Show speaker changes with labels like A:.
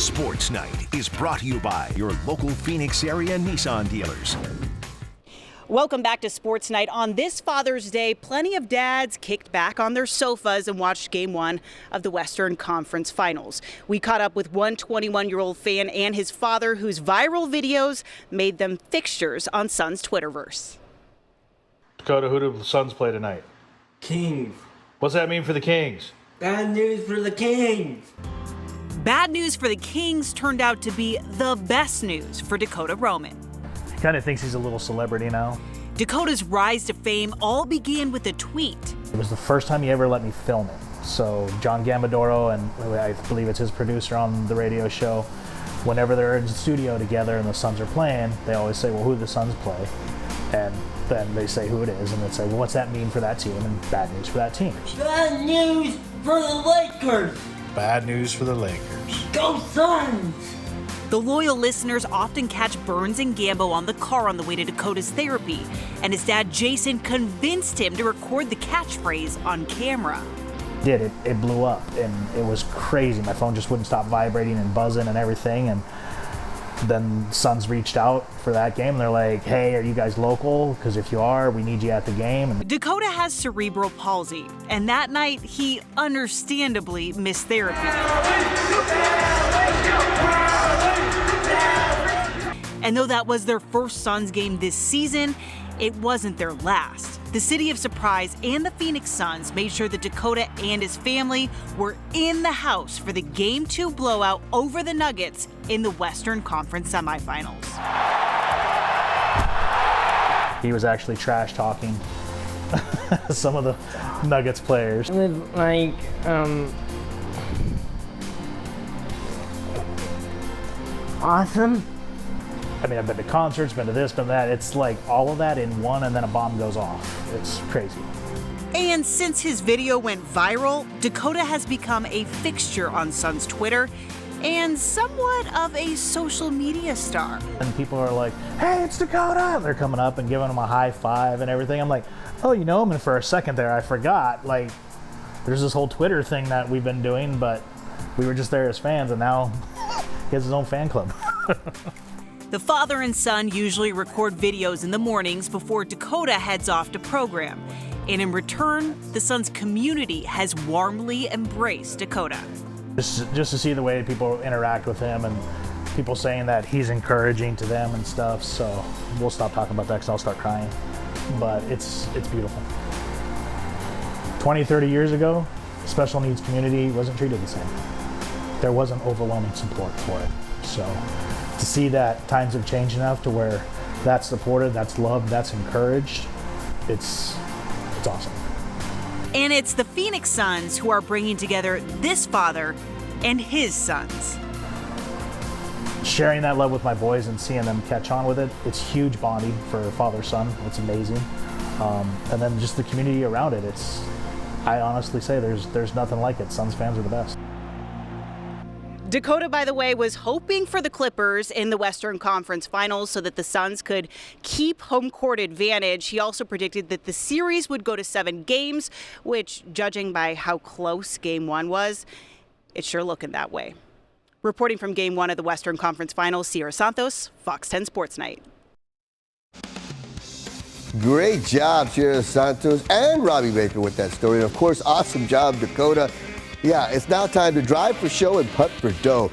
A: Sports Night is brought to you by your local Phoenix area Nissan dealers.
B: Welcome back to Sports Night. On this Father's Day, plenty of dads kicked back on their sofas and watched Game 1 of the Western Conference Finals. We caught up with one 21-year-old fan and his father, whose viral videos made them fixtures on Suns Twitterverse.
C: Dakoda, who do the Suns play tonight?
D: Kings.
C: What's that mean for the Kings?
D: Bad news for the Kings.
B: Bad news for the Kings turned out to be the best news for Dakoda Roman.
C: He kind of thinks he's a little celebrity now.
B: Dakoda's rise to fame all began with a tweet.
C: It was the first time he ever let me film it. So John Gambadoro, and I believe it's his producer on the radio show, whenever they're in the studio together and the Suns are playing, they always say, well, who do the Suns play? And then they say who it is, and they say, well, what's that mean for that team? And bad news for that team.
D: Bad news for the Lakers.
C: Bad news for the Lakers.
D: Go Suns!
B: The loyal listeners often catch Burns and Gambo on the car on the way to Dakoda's therapy, and his dad Jason convinced him to record the catchphrase on camera.
C: It blew up, and it was crazy. My phone just wouldn't stop vibrating and buzzing and everything, and then Suns reached out for that game, and they're like, hey, are you guys local? Because if you are, we need you at the game. And
B: Dakoda has cerebral palsy, and that night he understandably missed therapy. And though that was their first Suns game this season, it wasn't their last. The City of Surprise and the Phoenix Suns made sure that Dakoda and his family were in the house for the Game 2 blowout over the Nuggets in the Western Conference semifinals.
C: he was actually trash talking some of the Nuggets players.
D: It was like, awesome.
C: I mean, I've been to concerts, been to this, been to that. It's like all of that in one, and then a bomb goes off. It's crazy.
B: And since his video went viral, Dakoda has become a fixture on Suns Twitter and somewhat of a social media star.
C: And people are like, hey, it's Dakoda! They're coming up and giving him a high five and everything. I'm like, oh, you know him? And for a second there, I forgot. Like, there's this whole Twitter thing that we've been doing, but we were just there as fans, and now he has his own fan club.
B: The father and son usually record videos in the mornings before Dakoda heads off to program. And in return, the Suns community has warmly embraced Dakoda.
C: Just to see the way people interact with him and people saying that he's encouraging to them and stuff. So we'll stop talking about that because I'll start crying. But it's beautiful. 20, 30 years ago, special needs community wasn't treated the same. There wasn't overwhelming support for it. So to see that times have changed enough to where that's supported, that's loved, that's encouraged, it's awesome.
B: And it's the Phoenix Suns who are bringing together this father and his sons.
C: Sharing that love with my boys and seeing them catch on with it, it's huge bonding for father-son. It's amazing. And then just the community around it, I honestly say there's nothing like it. Suns fans are the best.
B: Dakoda, by the way, was hoping for the Clippers in the Western Conference Finals so that the Suns could keep home court advantage. He also predicted that the series would go to 7 games, which, judging by how close Game 1 was, it's sure looking that way. Reporting from Game 1 of the Western Conference Finals, Sierra Santos, Fox 10 Sports Night.
E: Great job, Sierra Santos and Robbie Baker with that story. And of course, awesome job, Dakoda. Yeah, it's now time to drive for show and putt for dough.